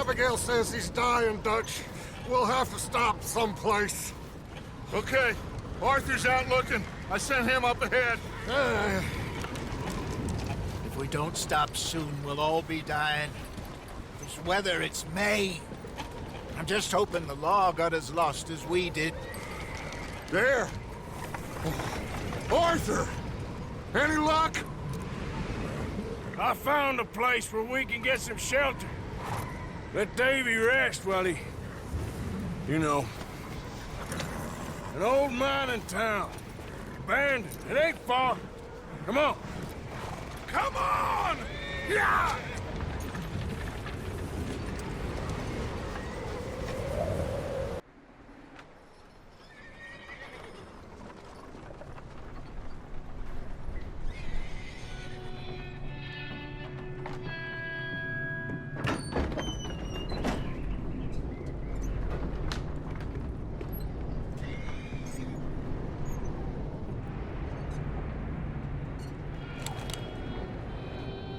Abigail says he's dying, Dutch. We'll have to stop someplace. Okay, Arthur's out looking. I sent him up ahead. If we don't stop soon, we'll all be dying. This weather, it's May. I'm just hoping the law got as lost as we did. There! Arthur! Any luck? I found a place where we can get some shelter. Let Davy rest while he... You know. An old mining town. Abandoned. It ain't far. Come on. Come on! Yeah!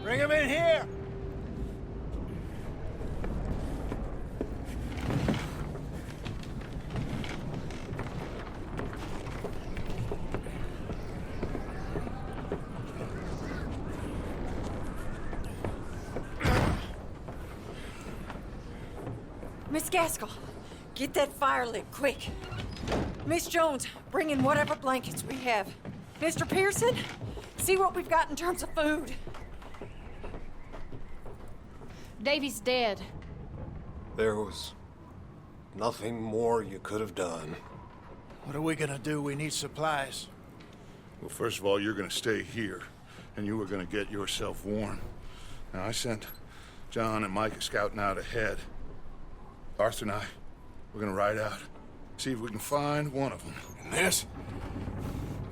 Bring him in here! Miss Gaskell, get that fire lit, quick. Miss Jones, bring in whatever blankets we have. Mr. Pearson, see what we've got in terms of food. Davy's dead. There was nothing more you could have done. What are we gonna do? We need supplies. Well, first of all, you're gonna stay here, and you were gonna get yourself warm. Now, I sent John and Micah scouting out ahead. Arthur and I, we're gonna ride out, see if we can find one of them. And this,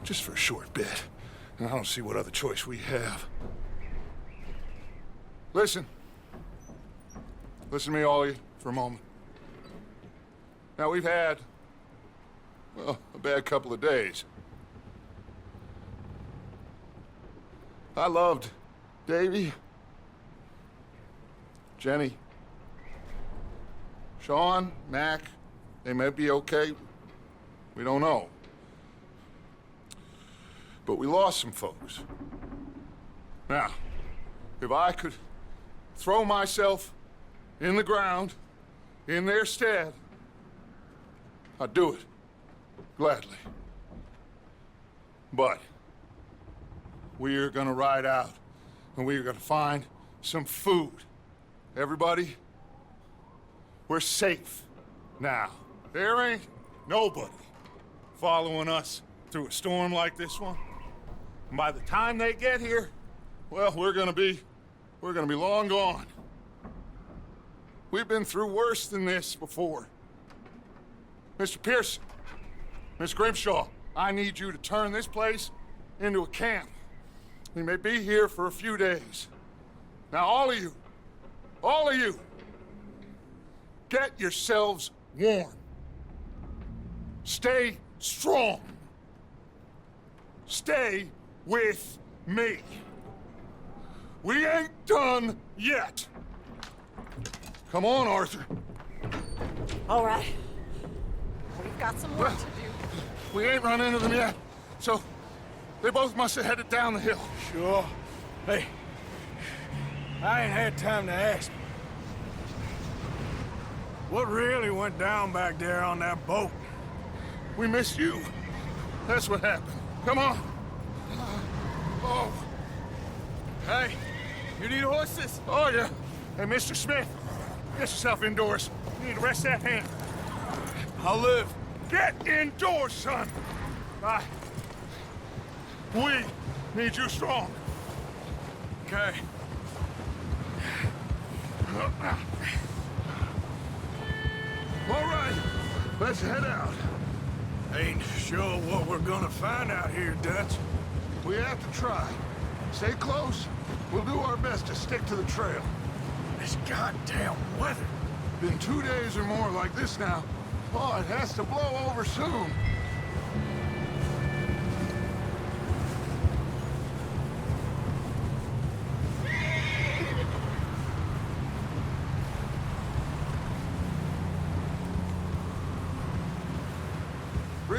just for a short bit. And I don't see what other choice we have. Listen. Listen to me, all of you, for a moment. Now, we've had, well, a bad couple of days. I loved Davy, Jenny, Sean, Mac. They may be okay. We don't know. But we lost some folks. Now, if I could throw myself in the ground, in their stead, I'd do it, gladly. But we are gonna ride out, and we are gonna find some food. Everybody, we're safe now. There ain't nobody following us through a storm like this one. And by the time they get here, well, we're gonna be long gone. We've been through worse than this before. Mr. Pearson, Miss Grimshaw, I need you to turn this place into a camp. We may be here for a few days. Now, all of you, get yourselves warm. Stay strong. Stay with me. We ain't done yet. Come on, Arthur. All right. We've got some work to do. We ain't run into them yet, so they both must have headed down the hill. Sure. Hey, I ain't had time to ask. What really went down back there on that boat? We missed you. That's what happened. Come on. Oh. Hey, you need horses? Oh, yeah. Hey, Mr. Smith, get yourself indoors. You need to rest that hand. I'll live. Get indoors, son. We need you strong. Okay. All right, let's head out. Ain't sure what we're gonna find out here, Dutch. We have to try. Stay close. We'll do our best to stick to the trail. This goddamn weather. Been 2 days or more like this now. Oh, it has to blow over soon.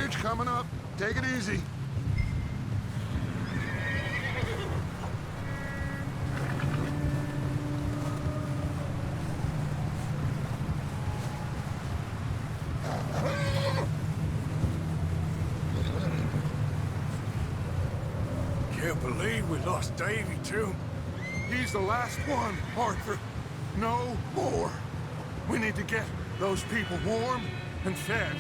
bridge coming up. Take it easy. Can't believe we lost Davy, too. He's the last one, Arthur. No more. We need to get those people warm and fed.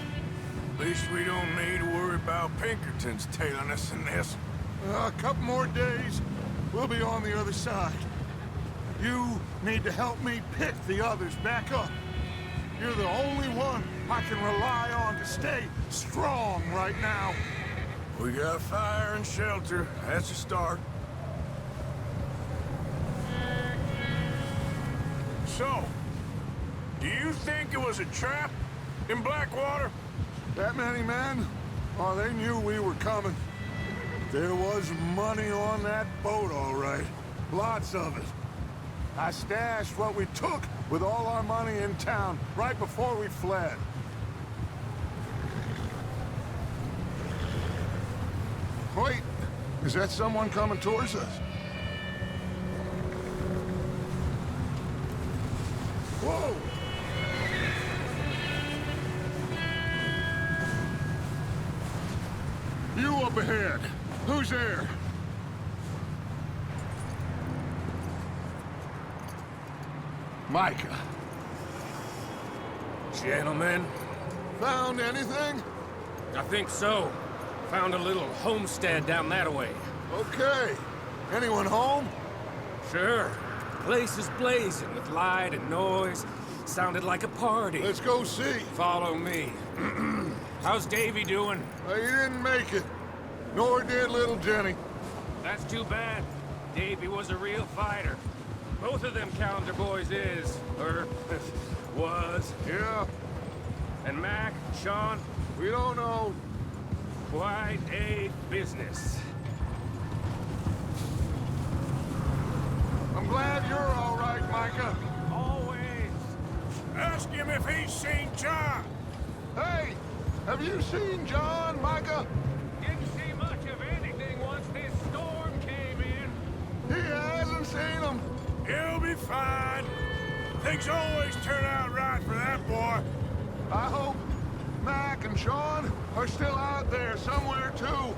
At least we don't need to worry about Pinkertons tailing us in this. A couple more days, we'll be on the other side. You need to help me pick the others back up. You're the only one I can rely on to stay strong right now. We got fire and shelter. That's a start. So, do you think it was a trap in Blackwater? That many men? Oh, they knew we were coming. There was money on that boat, all right. Lots of it. I stashed what we took with all our money in town right before we fled. Wait, is that someone coming towards us? Whoa! You up ahead. Who's there? Micah. Gentlemen, Found anything? I think so. Found a little homestead down that way. Okay. Anyone home? Sure. Place is blazing with light and noise. Sounded like a party. Let's go see. Follow me. How's Davy doing? He didn't make it. Nor did little Jenny. That's too bad. Davy was a real fighter. Both of them calendar boys is, or was. Yeah, And Mac, Sean, we don't know. quite a business. I'm glad you're all right, Micah. Always. Ask him if he's seen John. Hey, have you seen John, Micah? Didn't see much of anything once this storm came in. He hasn't seen him. He'll be fine. Things always turn out right for that boy. I hope Mac and Sean are still out there somewhere, too.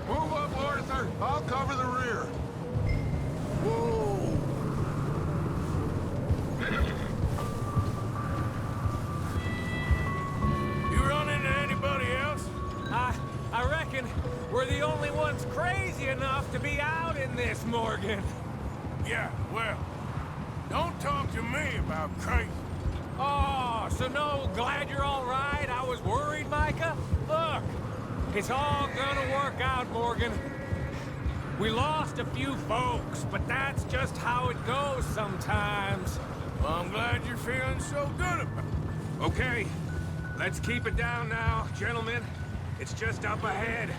Move up, Arthur. I'll cover the rear. Whoa. You run into anybody else? I reckon we're the only ones crazy enough to be out in this, Morgan. Yeah, well, don't talk to me about crazy. Oh, so no, glad you're all right. I was worried, Micah. Look, it's all gonna work out, Morgan. We lost a few folks, but that's just how it goes sometimes. Well, I'm glad you're feeling so good about it. Okay, let's keep it down now, gentlemen. It's just up ahead.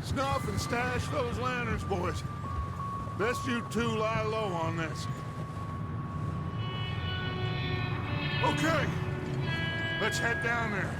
Snuff and stash those lanterns, boys. Best you two lie low on this. Okay, let's head down there.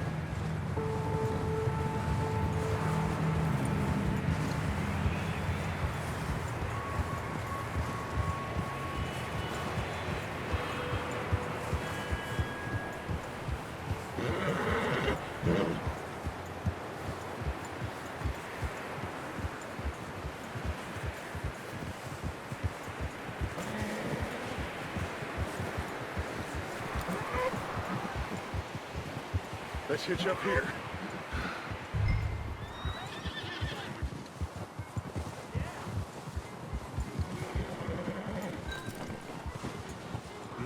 Let's hitch up here.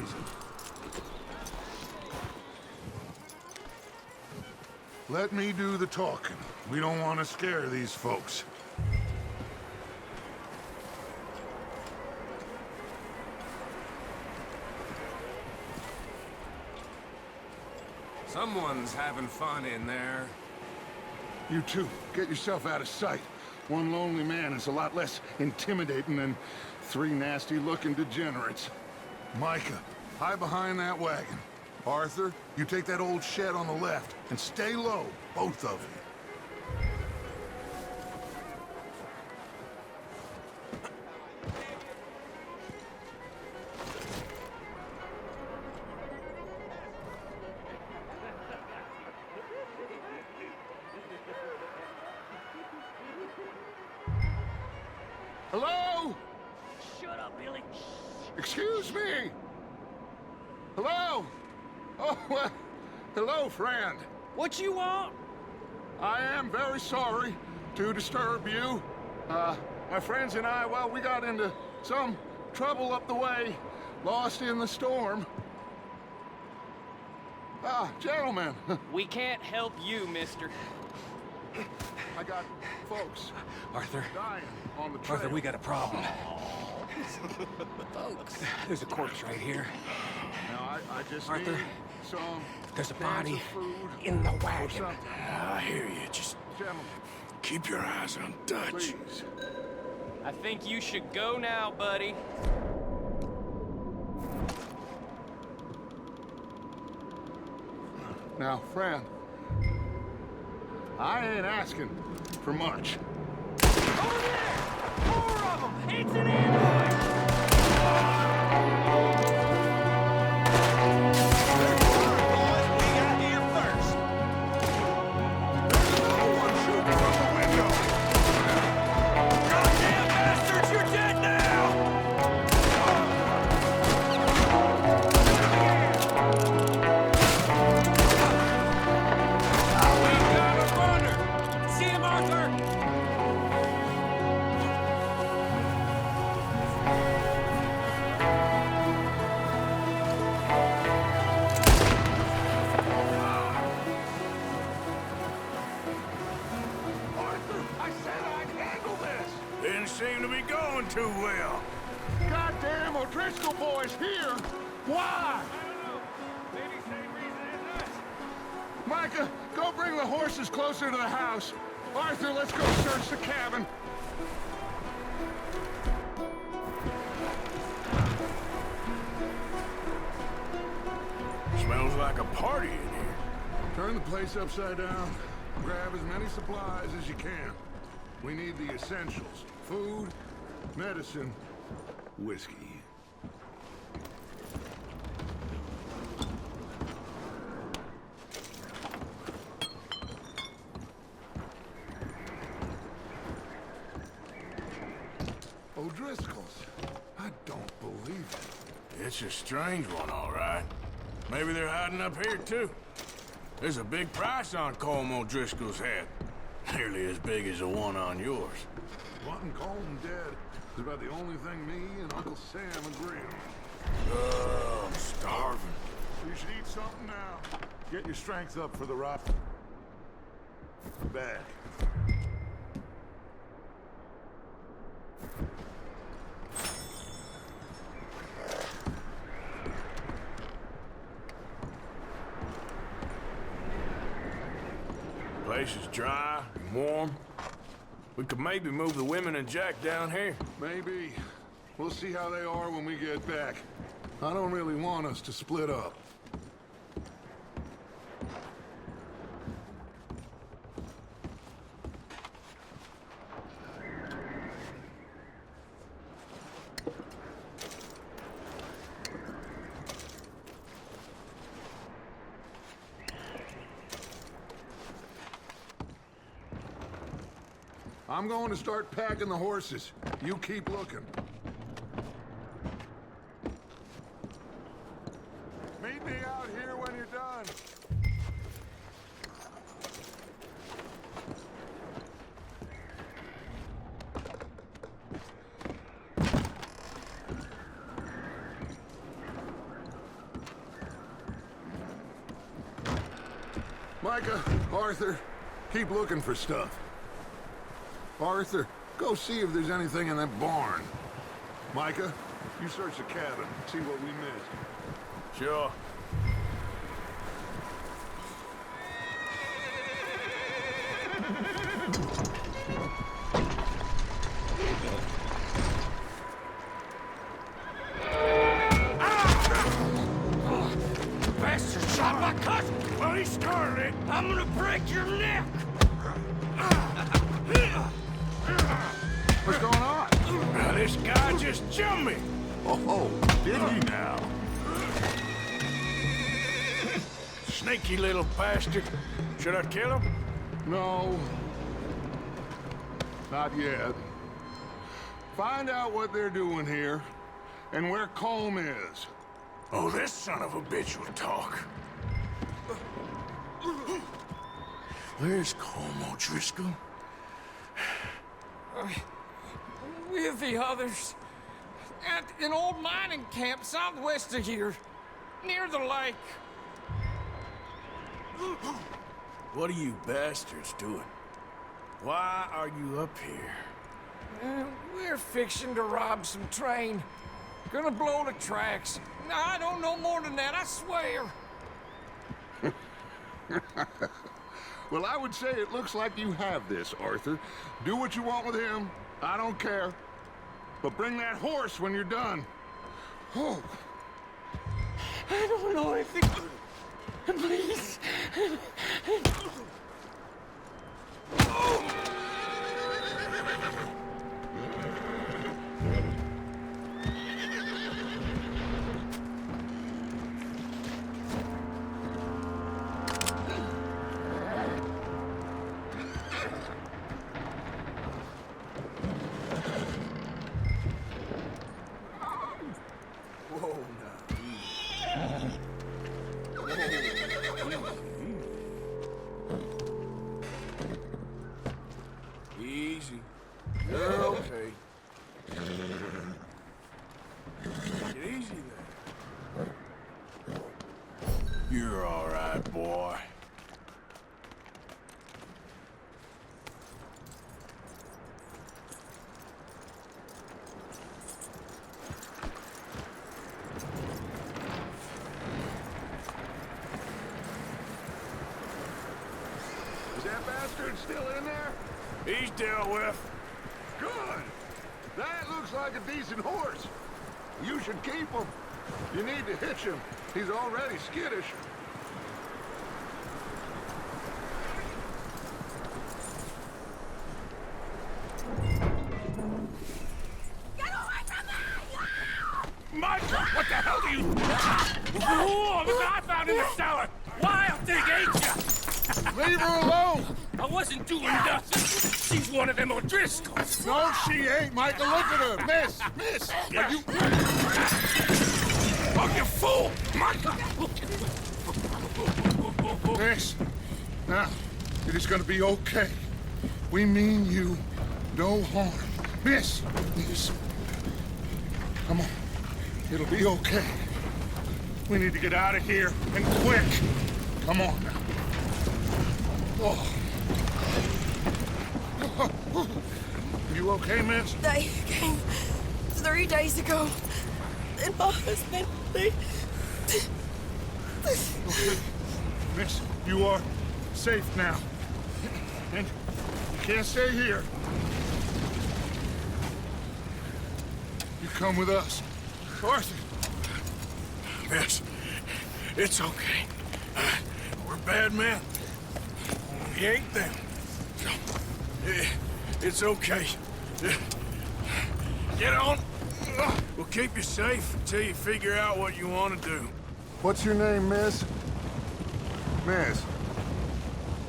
Easy. Let me do the talking. We don't want to scare these folks. Someone's having fun in there. You two, get yourself out of sight. One lonely man is a lot less intimidating than three nasty-looking degenerates. Micah, hide behind that wagon. Arthur, you take that old shed on the left, and stay low, both of you. Hello? Shut up, Billy. Excuse me? Hello? Oh, well, hello, friend. What you want? I am very sorry to disturb you. My friends and I, well, we got into some trouble up the way, lost in the storm. Gentlemen, We can't help you, mister. I got folks Arthur. dying on the trail. Arthur, we got a problem. Folks. There's a corpse right here. Now, I just Arthur, need some There's a cans body of food in the or wagon. something. I hear you. Just Gentlemen, keep your eyes on Dutch. please. I think you should go now, buddy. Now, friend, I ain't asking for much. Over there! 4 of them! It's an ambush! Goddamn bastards, you're dead now! We got a runner! See him, Arthur! Arthur, I said I'd handle this! Didn't seem to be going too well. Goddamn O'Driscoll boys here! Why? Maybe same reason as us. Micah, go bring the horses closer to the house. Arthur, let's go search the cabin. Smells like a party in here. Turn the place upside down. Grab as many supplies as you can. We need the essentials. Food, medicine, whiskey. O'Driscoll's. I don't believe it. It's a strange one, all right. Maybe they're hiding up here, too. There's a big price on Colm O'Driscoll's head. Nearly as big as the one on yours. Wanting Colton dead is about the only thing me and Uncle Sam agree on. Oh, I'm starving. You should eat something now. Get your strength up for the rock. Back. Place is dry and warm. We could maybe move the women and Jack down here. Maybe. We'll see how they are when we get back. I don't really want us to split up. I'm going to start packing the horses. You keep looking. Meet me out here when you're done. Micah, Arthur, keep looking for stuff. Arthur, go see if there's anything in that barn. Micah, you search the cabin, see what we missed. Sure. Bastard shot my cousin! Well, he started it. I'm gonna break your neck! What's going on? Now, this guy just jumped me. Oh, did he now? Sneaky little bastard. Should I kill him? No. Not yet. Find out what they're doing here, and where Colm is. Oh, this son of a bitch will talk. Where's Colm O'Driscoll? With the others. At an old mining camp southwest of here. Near the lake. What are you bastards doing? Why are you up here? We're fixing to rob some train. Gonna blow the tracks. I don't know more than that, I swear. Well, I would say it looks like you have this, Arthur. Do what you want with him. I don't care. But bring that horse when you're done. Oh. I don't know anything. Please. Easy. You're okay. Get easy there. You're all right, boy. Is that bastard still in there? He's dealt with. Good. That looks like a decent horse. You should keep him. You need to hitch him. He's already skittish. Michael, what the hell do you... Whoa, look what I found in the cellar! Wild thing, ain't ya? Leave her alone! I wasn't doing nothing. She's one of them O'Driscolls. No, she ain't, Michael. Look at her. Miss, miss. Are you... Oh, you fool! Michael! Miss. Now, it is gonna be okay. We mean you no harm. Miss. Miss. Come on. It'll be okay. We need to get out of here, and quick. Come on now. Oh. You okay, miss? They came 3 days ago. And my husband, they... Miss, you are safe now. And you can't stay here. You come with us. Arthur. Miss, it's okay. We're bad men. We ain't them. It's okay. Get on. We'll keep you safe until you figure out what you want to do. What's your name, miss? Miss.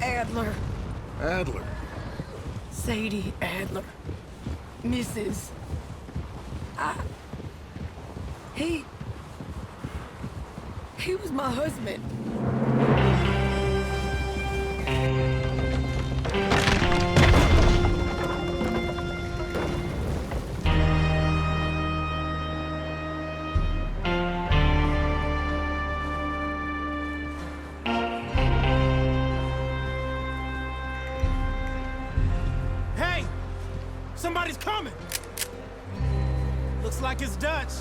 Adler. Adler. Sadie Adler. Mrs. He was my husband. Hey! Somebody's coming! Looks like it's Dutch.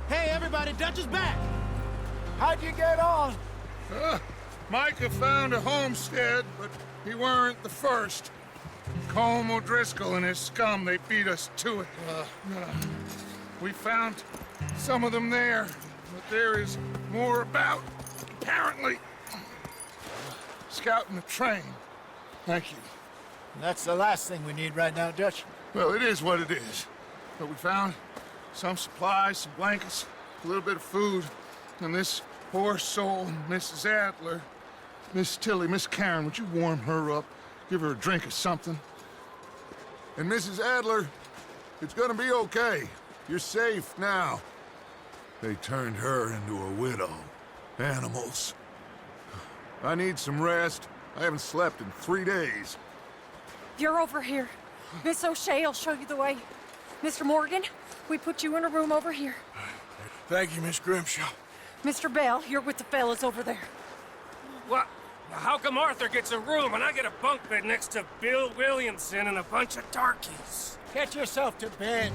Hey, everybody, Dutch is back! How'd you get on? Micah found a homestead, but he weren't the first. Colm O'Driscoll and his scum, they beat us to it. We found some of them there, but there is more about, apparently. Scouting the train. Thank you. That's the last thing we need right now, Dutch. Well, it is what it is. But we found some supplies, some blankets, a little bit of food, and this poor soul, Mrs. Adler, Miss Tilly, Miss Karen, would you warm her up? Give her a drink or something? And Mrs. Adler, It's gonna be okay. You're safe now. They turned her into a widow. Animals. I need some rest. I haven't slept in 3 days. You're over here. Miss O'Shea will show you the way. Mr. Morgan, we put you in a room over here. Thank you, Miss Grimshaw. Mr. Bell, you're with the fellas over there. What? How come Arthur gets a room and I get a bunk bed next to Bill Williamson and a bunch of darkies? Get yourself to bed.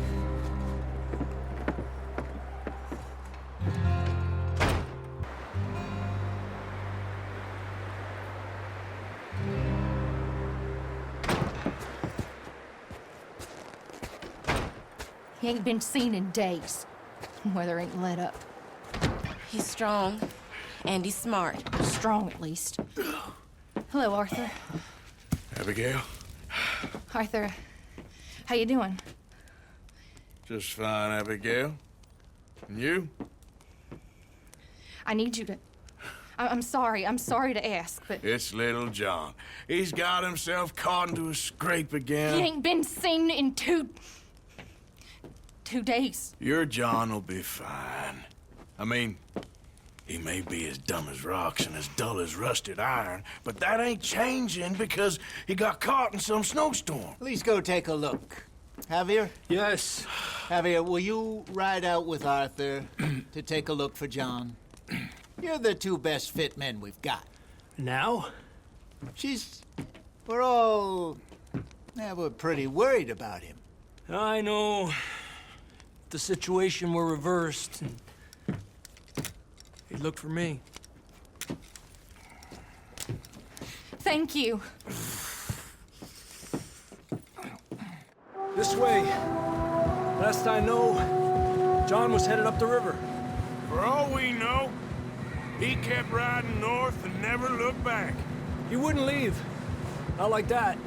He ain't been seen in days. Weather ain't let up. He's strong, and he's smart. Strong, at least. Hello, Arthur. Abigail? Arthur, how you doing? Just fine, Abigail. And you? I need you to... I'm sorry to ask, but... It's little John. He's got himself caught into a scrape again. He ain't been seen in 2 days. Your John will be fine. I mean, he may be as dumb as rocks and as dull as rusted iron, but that ain't changing because he got caught in some snowstorm. Please go take a look. Javier? Yes. Javier, will you ride out with Arthur to take a look for John? You're the 2 best fit men we've got. Now? We're pretty worried about him. I know. The situation were reversed. He'd look for me. Thank you. This way. Last I know, John was headed up the river. For all we know, he kept riding north and never looked back. He wouldn't leave. Not like that.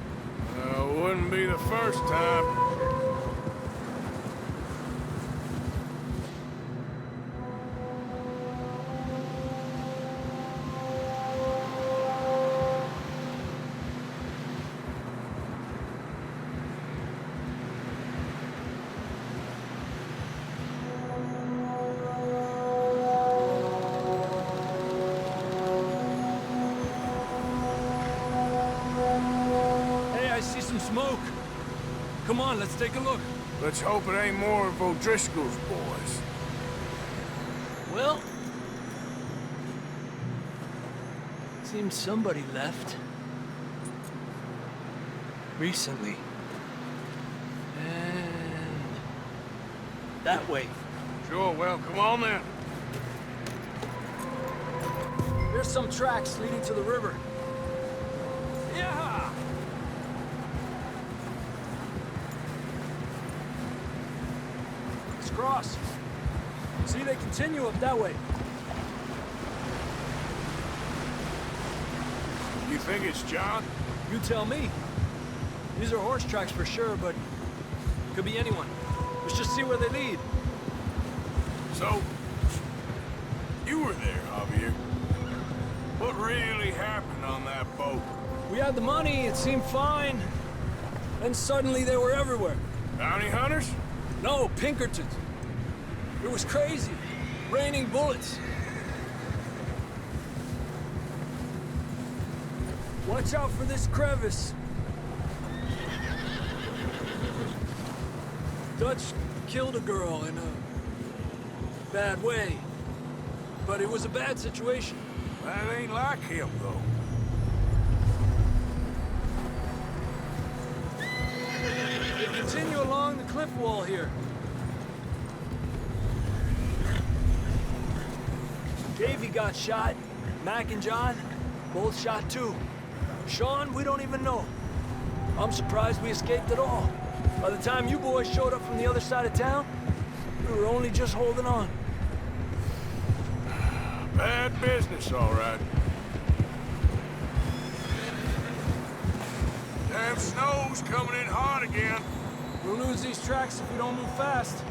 Wouldn't be the first time. Smoke. Come on, let's take a look. Let's hope it ain't more of O'Driscoll's boys. Well, seems somebody left. Recently. And that way. Sure, well, come on then. There's some tracks leading to the river. Yeah! Let's cross. See, they continue up that way. You think it's John? You tell me. These are horse tracks for sure, but could be anyone. Let's just see where they lead. So, you were there, Javier. What really happened on that boat? We had the money, it seemed fine. Then suddenly they were everywhere. Bounty hunters? No, Pinkertons. It was crazy. Raining bullets. Watch out for this crevice. Dutch killed a girl in a bad way. But it was a bad situation. That ain't like him, though. They continue along the cliff wall here. Davey got shot. Mac and John, both shot too. Sean, we don't even know. I'm surprised we escaped at all. By the time you boys showed up from the other side of town, we were only just holding on. Bad business, all right. Damn snow's coming in hard again. We'll lose these tracks if we don't move fast.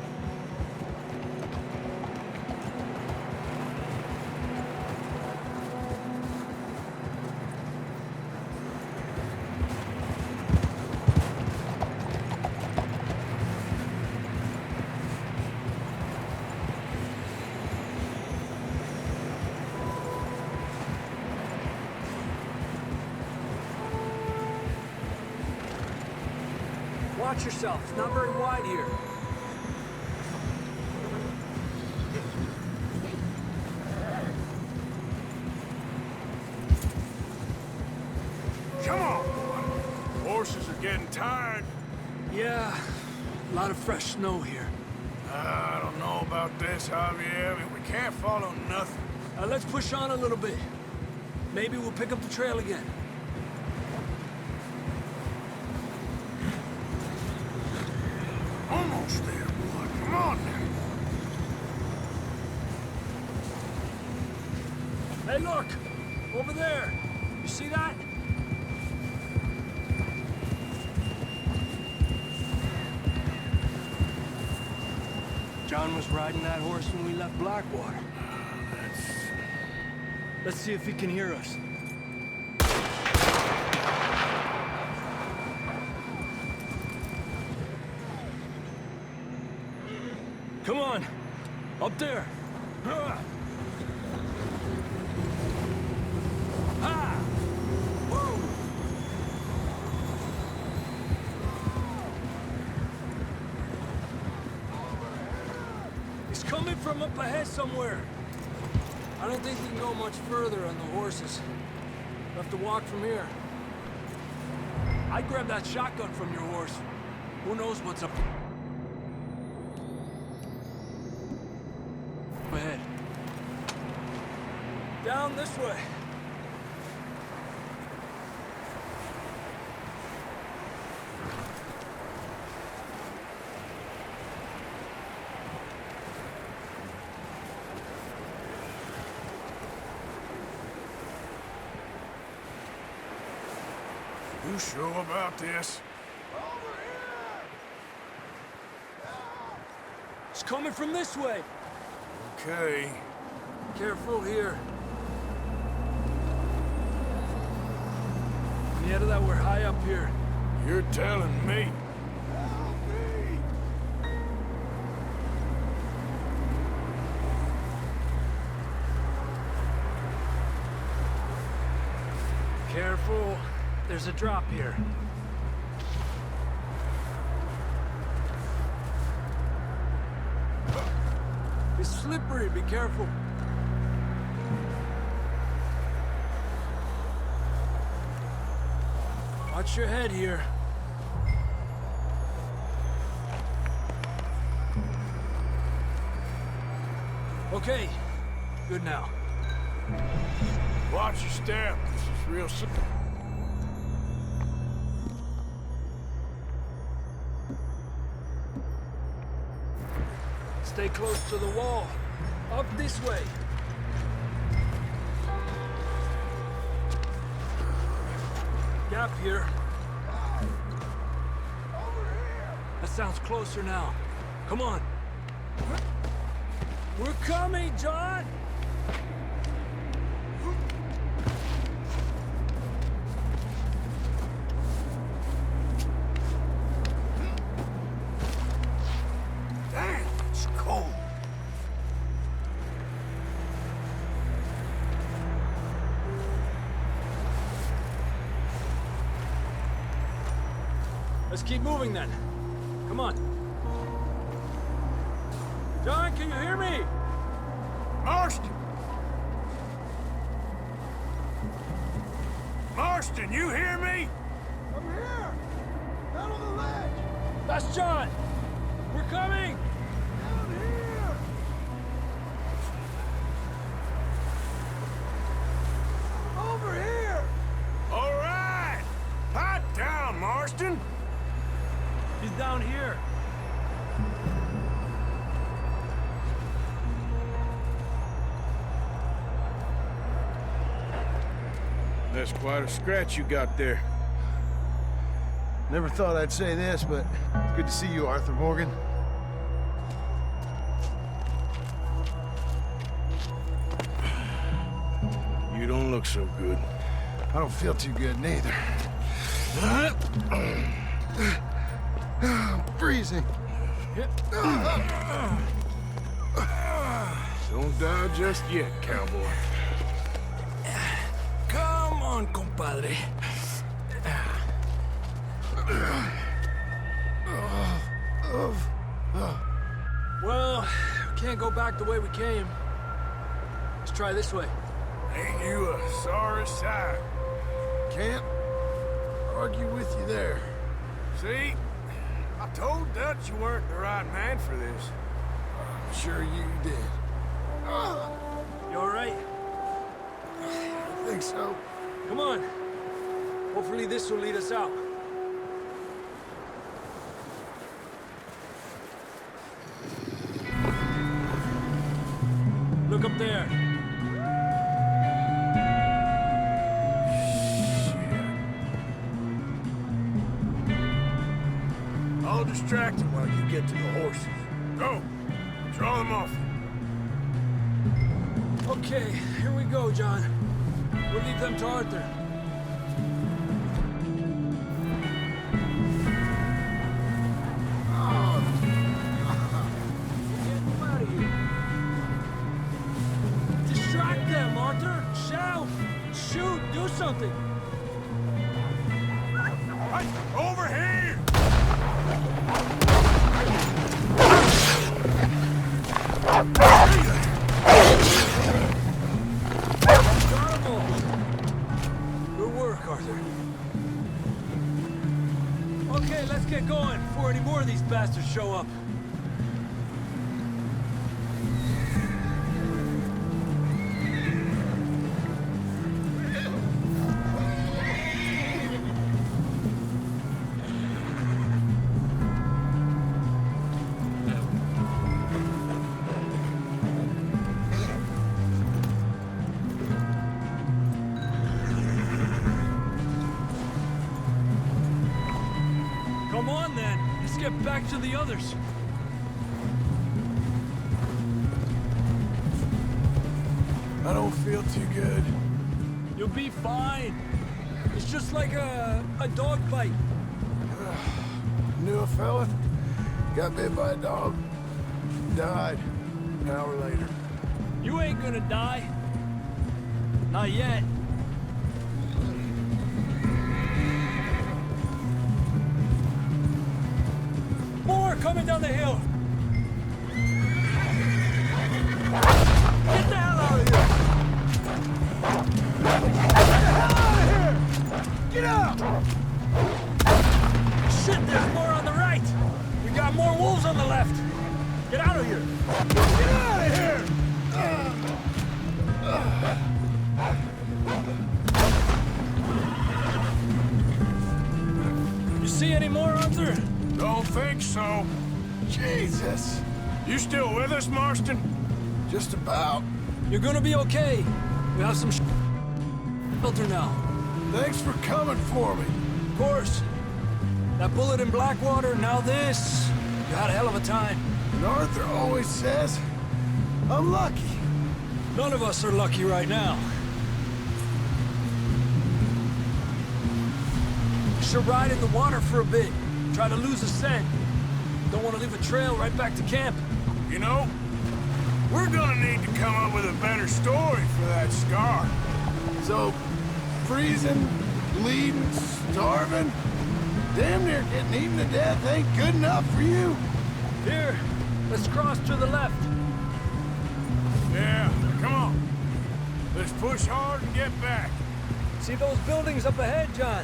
watch yourself. It's not very wide here. Come on, boy. Horses are getting tired. Yeah, a lot of fresh snow here. I don't know about this, Javier. I mean, we can't follow nothing. Let's push on a little bit. Maybe we'll pick up the trail again. Almost there, boy. Come on now. Hey, look! Over there! You see that? John was riding that horse when we left Blackwater. Let's see if he can hear us. Come on! Up there! Ha! Whoa! He's coming from up ahead somewhere. I don't think we can go much further on the horses. We'll have to walk from here. I'd grab that shotgun from your horse. Who knows what's up ahead. Down this way. You sure about this? It's coming from this way. Okay. Careful here. Yeah, that we're high up here. You're telling me. Careful. There's a drop here. It's slippery. Be careful. Watch your head here. Okay. Good now. Watch your step. This is real simple. Stay close to the wall. Up this way. Gap here. That sounds closer now. Come on. We're coming, John! Damn, it's cold. Let's keep moving then. Come on. John, can you hear me? Marston! Marston, you hear me? I'm here! Down on the ledge! That's John! We're coming! Down here! Over here! All right! Hot down, Marston! He's down here. That's quite a scratch you got there. Never thought I'd say this, but it's good to see you, Arthur Morgan. You don't look so good. I don't feel too good, neither. I'm freezing. Don't die just yet, cowboy. Come on, compadre. can't go back the way we came. Let's try this way. Ain't you a sorry sight? Can't argue with you there. See? I told Dutch you weren't the right man for this. I'm sure you did. You all right? I think so. Come on. Hopefully this will lead us out. Look up there. I'll distract him while you get to the horses. Go! Draw them off. Okay, here we go, John. We'll leave them to Arthur. Get them out of here. Distract them, Arthur. Shout! Shoot! Do something! Hey, over here! Good work, Arthur. Okay, let's get going before any more of these bastards show up. Come on, then. Let's get back to the others. I don't feel too good. You'll be fine. It's just like a dog bite. Knew a fella, got bit by a dog, died an hour later. You ain't gonna die. Not yet. More coming down the hill. Get the hell out of here! Get the hell out of here! Get out! Shit, there's more on the right. We got more wolves on the left. Get out of here! Get out of here! You see any more, Arthur? Don't think so. Jesus! You still with us, Marston? Just about. You're gonna be okay. We have some shelter now. Thanks for coming for me. Of course. That bullet in Blackwater, now this. You had a hell of a time. And Arthur always says, I'm lucky. None of us are lucky right now. We should ride in the water for a bit. Try to lose a scent. Don't want to leave a trail right back to camp. You know, we're gonna need to come up with a better story for that scar. So, freezing, bleeding, starving, damn near getting eaten to death ain't good enough for you. Here, let's cross to the left. Yeah, come on. Let's push hard and get back. See those buildings up ahead, John?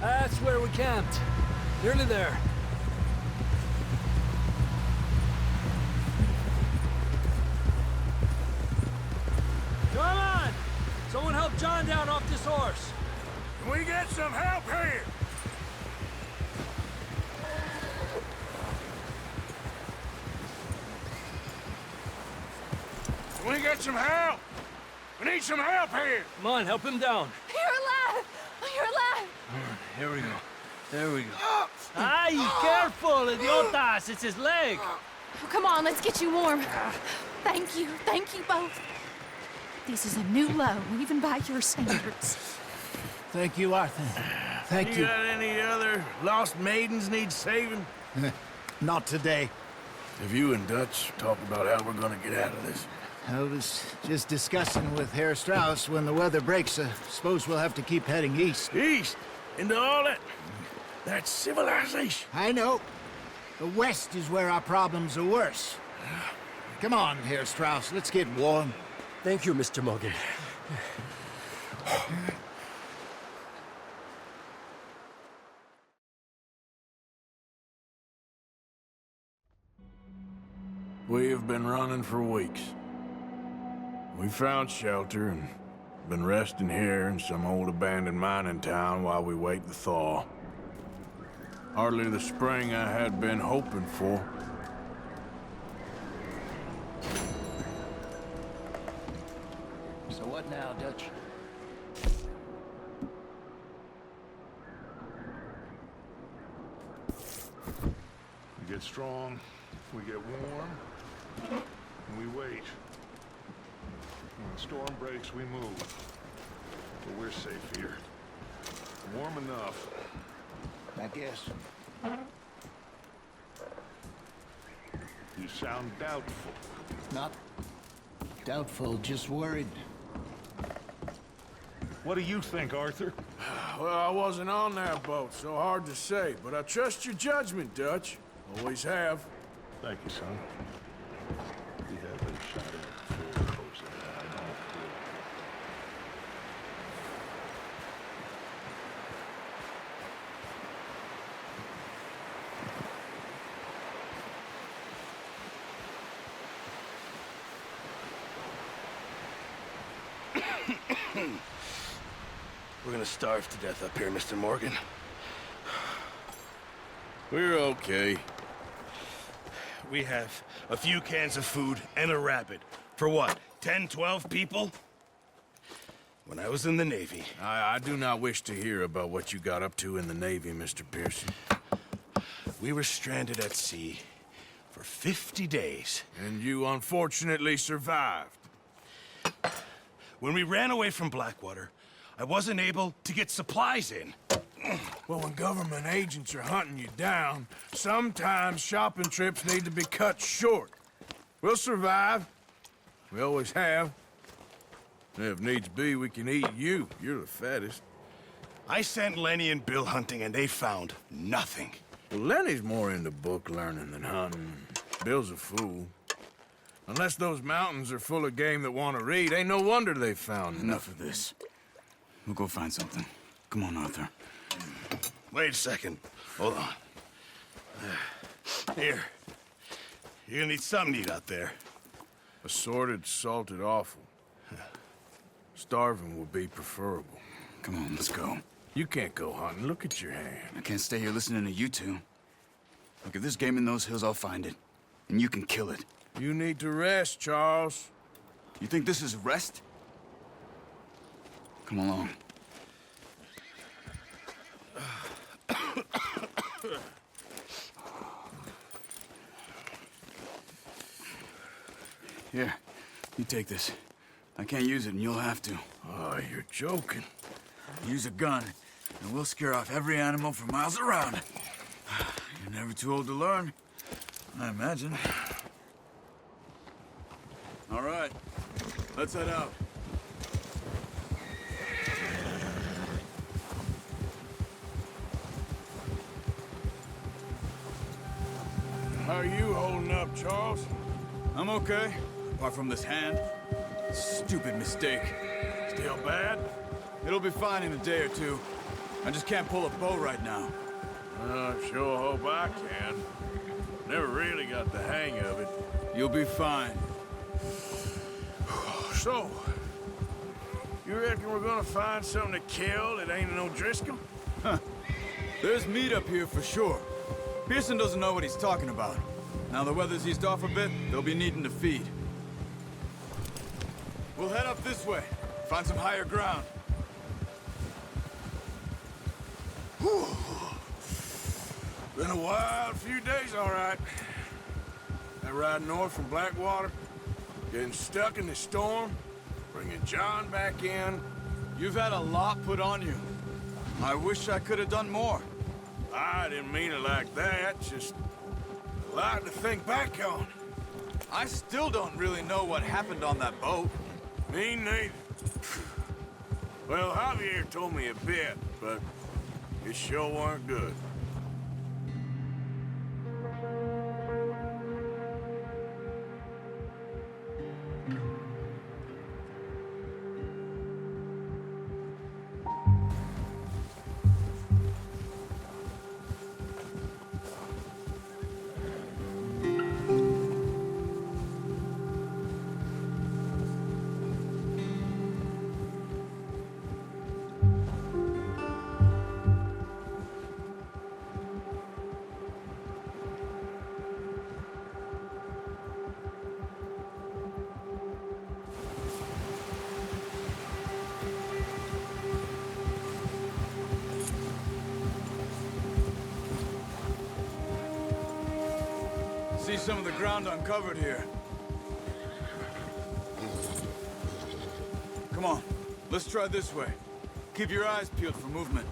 That's where we camped. Nearly there. Come on! Someone help John down off this horse. Can we get some help here? Can we get some help? We need some help here. Come on, help him down. You're alive! You're alive! Here we go. There we go. Ay, careful, idiotas! It's his leg. Oh, come on, let's get you warm. Thank you both. This is a new low, even by your standards. Thank you, Arthur. Thank you. You got any other lost maidens need saving? Not today. Have you and Dutch talked about how we're gonna get out of this? I was just discussing with Herr Strauss when the weather breaks. Suppose we'll have to keep heading east. East? Into all that civilization? I know. The west is where our problems are worse. Come on here, Strauss. Let's get warm. Thank you, Mr. Morgan. We have been running for weeks. We found shelter and been resting here in some old abandoned mining town while we wait the thaw. Hardly the spring I had been hoping for. So what now, Dutch? We get strong, we get warm, and we wait. When the storm breaks, we move. But we're safe here. Warm enough. I guess. You sound doubtful. Not doubtful, just worried. What do you think, Arthur? Well, I wasn't on that boat, so hard to say, but I trust your judgment, Dutch. Always have. Thank you, son. We have been shot at before, close to that. I don't feel. We're gonna starve to death up here, Mr. Morgan. We're okay. We have a few cans of food and a rabbit. For what, 10, 12 people? When I was in the Navy... I do not wish to hear about what you got up to in the Navy, Mr. Pearson. We were stranded at sea for 50 days. And you unfortunately survived. When we ran away from Blackwater, I wasn't able to get supplies in. Well, when government agents are hunting you down, sometimes shopping trips need to be cut short. We'll survive. We always have. And if needs be, we can eat you. You're the fattest. I sent Lenny and Bill hunting, and they found nothing. Well, Lenny's more into book learning than hunting. Bill's a fool. Unless those mountains are full of game that want to read, ain't no wonder they found Enough of this. We'll go find something. Come on, Arthur. Wait a second. Hold on. Here. You're gonna need something to eat out there. Assorted, salted offal. Starving would be preferable. Come on, let's go. You can't go hunting. Look at your hand. I can't stay here listening to you two. Look, if there's game in those hills, I'll find it. And you can kill it. You need to rest, Charles. You think this is rest? Come along. Here, you take this. I can't use it, and you'll have to. Oh, you're joking. Use a gun, and we'll scare off every animal for miles around. You're never too old to learn, I imagine. All right, let's head out. How are you holding up, Charles? I'm okay, apart from this hand. Stupid mistake. Still bad? It'll be fine in a day or two. I just can't pull a bow right now. I sure hope I can. Never really got the hang of it. You'll be fine. So, you reckon we're gonna find something to kill that ain't no Driscoll? Huh. There's meat up here for sure. Pearson doesn't know what he's talking about. Now the weather's eased off a bit, they'll be needing to feed. We'll head up this way, find some higher ground. Whew. Been a wild few days, all right. That ride north from Blackwater, getting stuck in the storm, bringing John back in. You've had a lot put on you. I wish I could have done more. I didn't mean it like that, just a lot to think back on. I still don't really know what happened on that boat. Me neither. Well, Javier told me a bit, but it sure weren't good. see some of the ground uncovered here. Come on, let's try this way. Keep your eyes peeled for movement.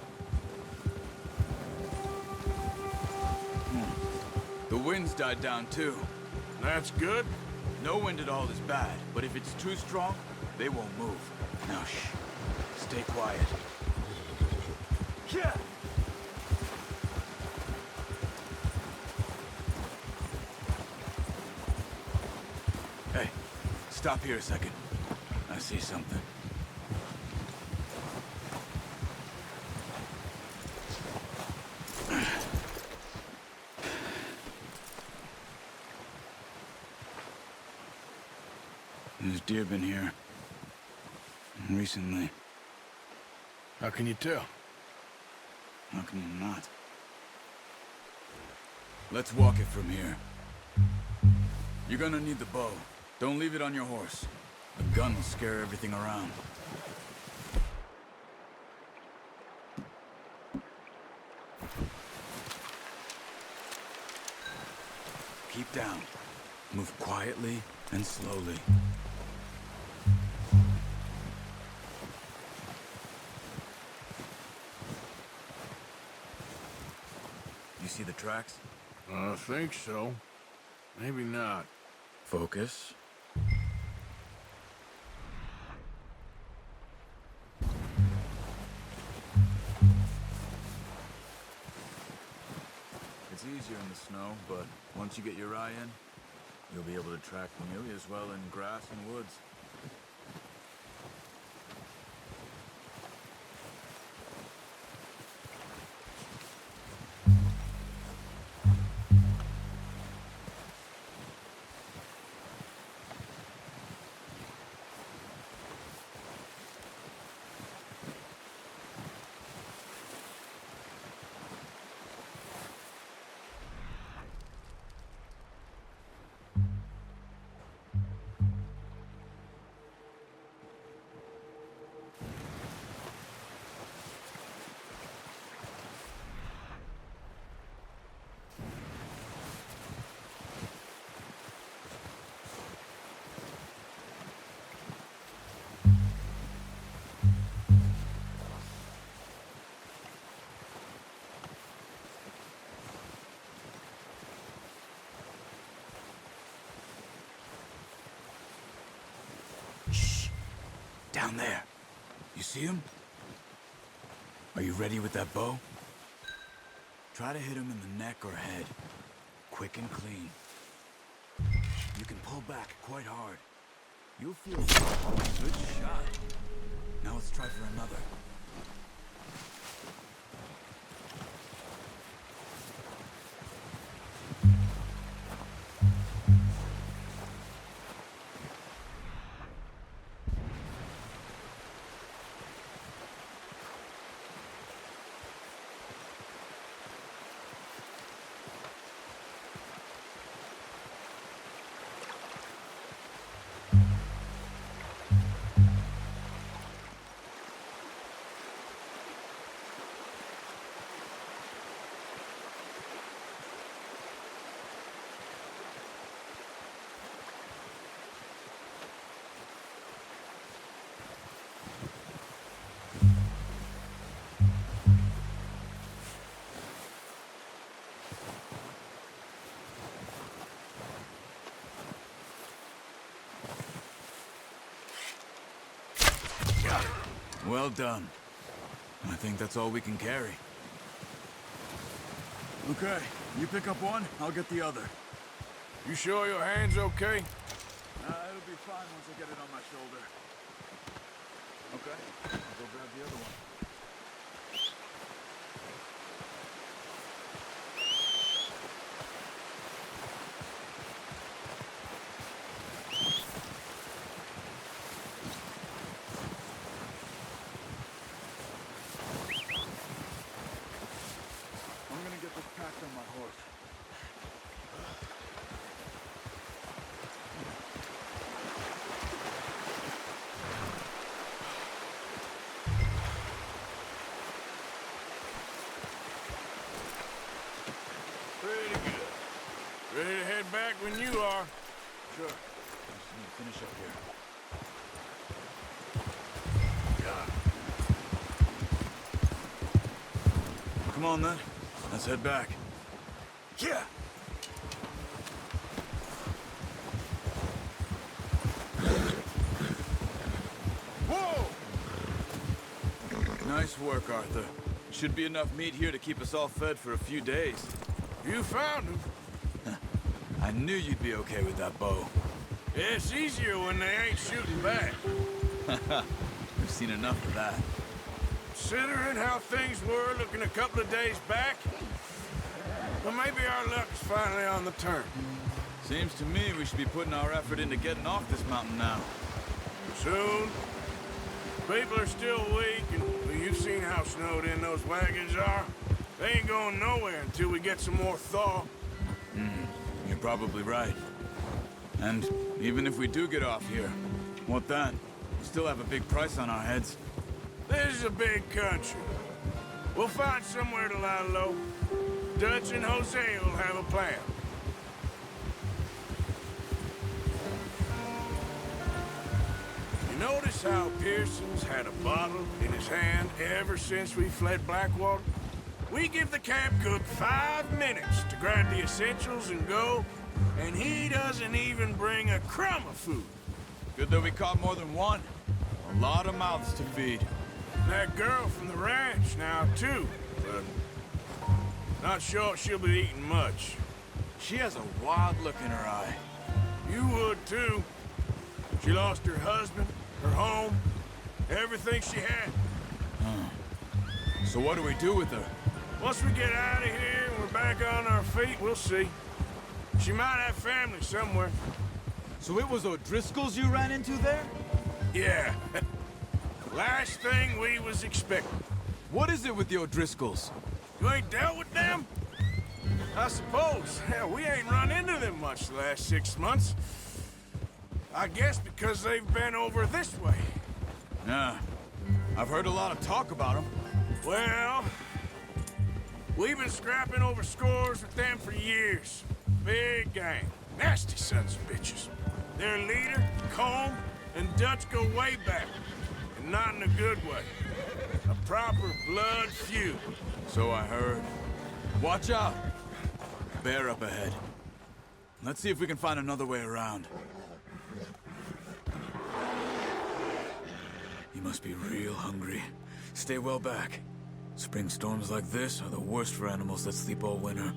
The wind's died down too. That's good. No wind at all is bad, but if it's too strong, they won't move. Now shh. Stay quiet. Yeah. Hey, stop here a second. I see something. There's deer been here. Recently. How can you tell? How can you not? Let's walk it from here. You're gonna need the bow. Don't leave it on your horse. The gun will scare everything around. Keep down. Move quietly and slowly. You see the tracks? I think so. Maybe not. Focus. It's easier in the snow, but once you get your eye in, you'll be able to track nearly as well in grass and woods. Down there. You see him? Are you ready with that bow? Try to hit him in the neck or head. Quick and clean. You can pull back quite hard. You'll feel good shot. Now let's try for another. Well done. I think that's all we can carry. Okay, you pick up one, I'll get the other. You sure your hand's okay? It'll be fine once I get it on my shoulder. Okay, I'll go grab the other one. Need to finish up here. Come on then. Let's head back. Yeah. Whoa! Nice work, Arthur. Should be enough meat here to keep us all fed for a few days. You found him. I knew you'd be okay with that bow. It's easier when they ain't shooting back. We've seen enough of that. Considering how things were looking a couple of days back, well, maybe our luck is finally on the turn. Seems to me we should be putting our effort into getting off this mountain now. Soon. People are still weak, and well, you've seen how snowed in those wagons are. They ain't going nowhere until we get some more thaw. You're probably right. And even if we do get off here, what then? We still have a big price on our heads. This is a big country. We'll find somewhere to lie low. Dutch and Jose will have a plan. You notice how Pearson's had a bottle in his hand ever since we fled Blackwater? We give the camp cook 5 minutes to grab the essentials and go, and he doesn't even bring a crumb of food. Good that we caught more than one. A lot of mouths to feed. That girl from the ranch now, too, but not sure she'll be eating much. She has a wild look in her eye. You would, too. She lost her husband, her home, everything she had. So what do we do with her? Once we get out of here and we're back on our feet, we'll see. She might have family somewhere. So it was O'Driscoll's you ran into there? Yeah. Last thing we was expecting. What is it with the O'Driscolls? You ain't dealt with them? I suppose. Hell, we ain't run into them much the last 6 months. I guess because they've been over this way. Yeah. I've heard a lot of talk about them. Well, we've been scrapping over scores with them for years. Big gang. Nasty sons of bitches. Their leader, Combe, and Dutch go way back. And not in a good way. A proper blood feud. So I heard. Watch out. Bear up ahead. Let's see if we can find another way around. You must be real hungry. Stay well back. Spring storms like this are the worst for animals that sleep all winter.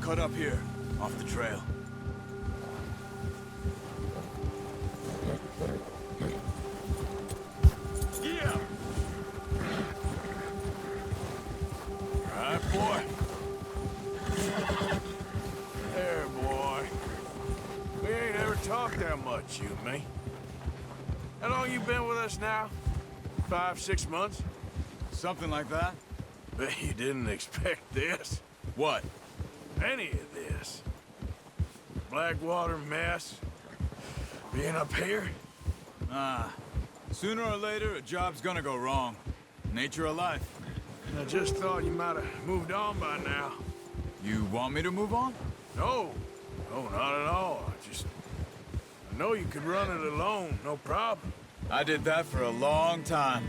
Cut up here, off the trail. Yeah! Right, boy. There, boy. We ain't ever talked that much, you and me. How long you been with us now? 5, 6 months? Something like that? Bet you didn't expect this. What? Any of this. Blackwater mess. Being up here. Sooner or later, a job's gonna go wrong. Nature of life. I just thought you might have moved on by now. You want me to move on? No. No, not at all. I know you could run it alone, no problem. I did that for a long time.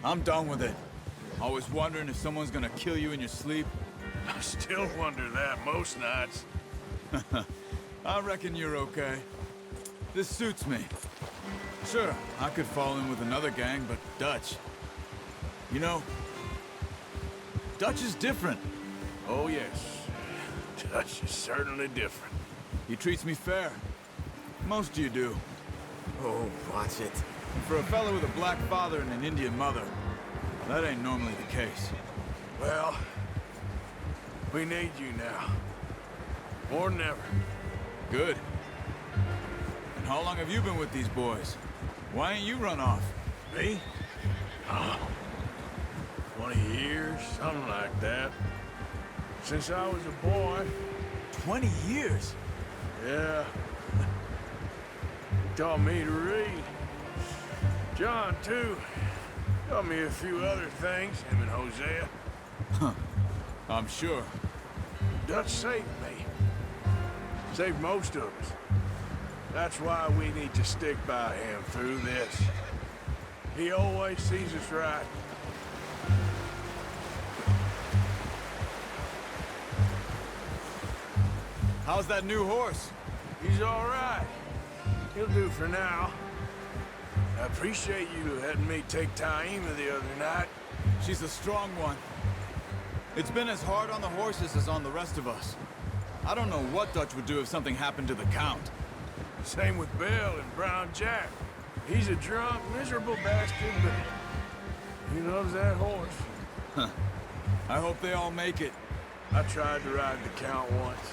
I'm done with it. Always wondering if someone's gonna kill you in your sleep. I still wonder that most nights. I reckon you're okay. This suits me. Sure, I could fall in with another gang, but Dutch... You know, Dutch is different. Oh, yes. Dutch is certainly different. He treats me fair. Most of you do. Oh, watch it. And for a fellow with a black father and an Indian mother, that ain't normally the case. Well, we need you now. More than ever. Good. And how long have you been with these boys? Why ain't you run off? Me? 20 years, something like that. Since I was a boy. 20 years. Yeah. He taught me to read. John, too. Taught me a few other things, him and Hosea. Huh. I'm sure. Dutch saved me. Saved most of us. That's why we need to stick by him through this. He always sees us right. How's that new horse? He's all right. He'll do for now. I appreciate you letting me take Taima the other night. She's a strong one. It's been as hard on the horses as on the rest of us. I don't know what Dutch would do if something happened to the Count. Same with Bill and Brown Jack. He's a drunk, miserable bastard, but he loves that horse. Huh. I hope they all make it. I tried to ride the Count once.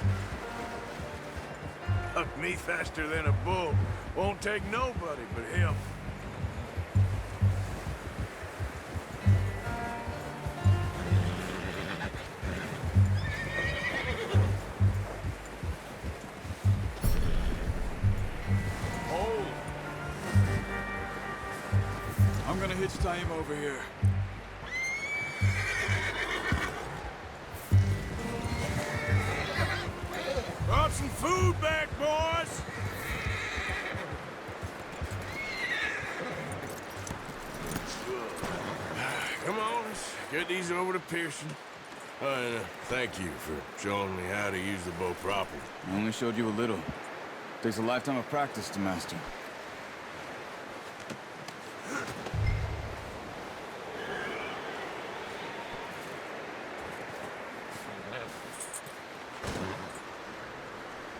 Hucked me faster than a bull. Won't take nobody but him. I'm gonna hitch Taima over here. Brought some food back, boys! Come on, let's get these over to Pearson. And thank you for showing me how to use the bow properly. I only showed you a little. Takes a lifetime of practice to master.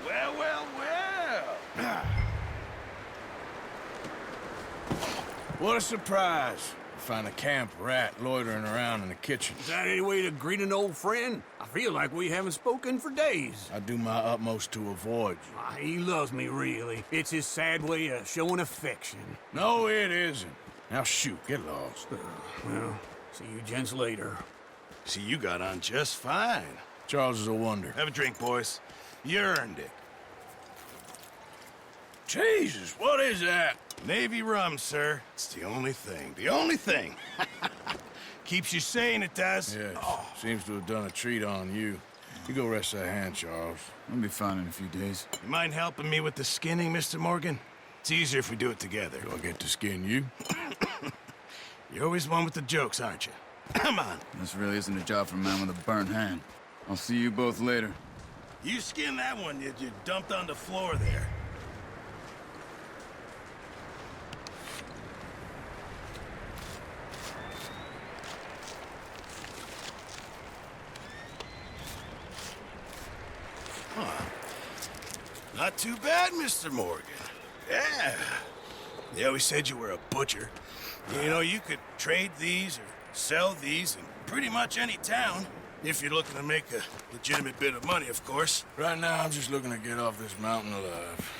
Well, well, well! What a surprise. Find a camp rat loitering around in the kitchen. Is that any way to greet an old friend? I feel like we haven't spoken for days. I do my utmost to avoid you. He loves me, really. It's his sad way of showing affection. No, it isn't. Now shoot, get lost. Well, see you gents later. See, you got on just fine. Charles is a wonder. Have a drink, boys. You earned it. Jesus, what is that? Navy rum, sir. It's the only thing. The only thing. Keeps you sane, it does. Yes. Seems to have done a treat on you. You go rest that hand, Charles. I'll be fine in a few days. You mind helping me with the skinning, Mr. Morgan? It's easier if we do it together. Do I get to skin you? You're always one with the jokes, aren't you? Come on. This really isn't a job for a man with a burnt hand. I'll see you both later. You skin that one that you dumped on the floor there. Huh. Not too bad, Mr. Morgan. Yeah. They always said you were a butcher. You know, you could trade these or sell these in pretty much any town. If you're looking to make a legitimate bit of money, of course. Right now, I'm just looking to get off this mountain alive.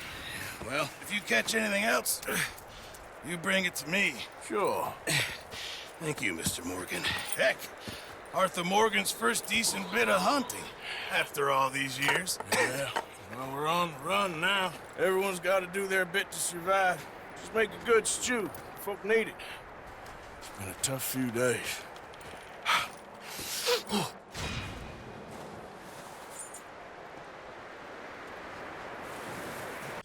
Well, if you catch anything else, you bring it to me. Sure. Thank you, Mr. Morgan. Heck, Arthur Morgan's first decent bit of hunting after all these years. Yeah, well, we're on the run now. Everyone's got to do their bit to survive. Just make a good stew. Folk need it. It's been a tough few days.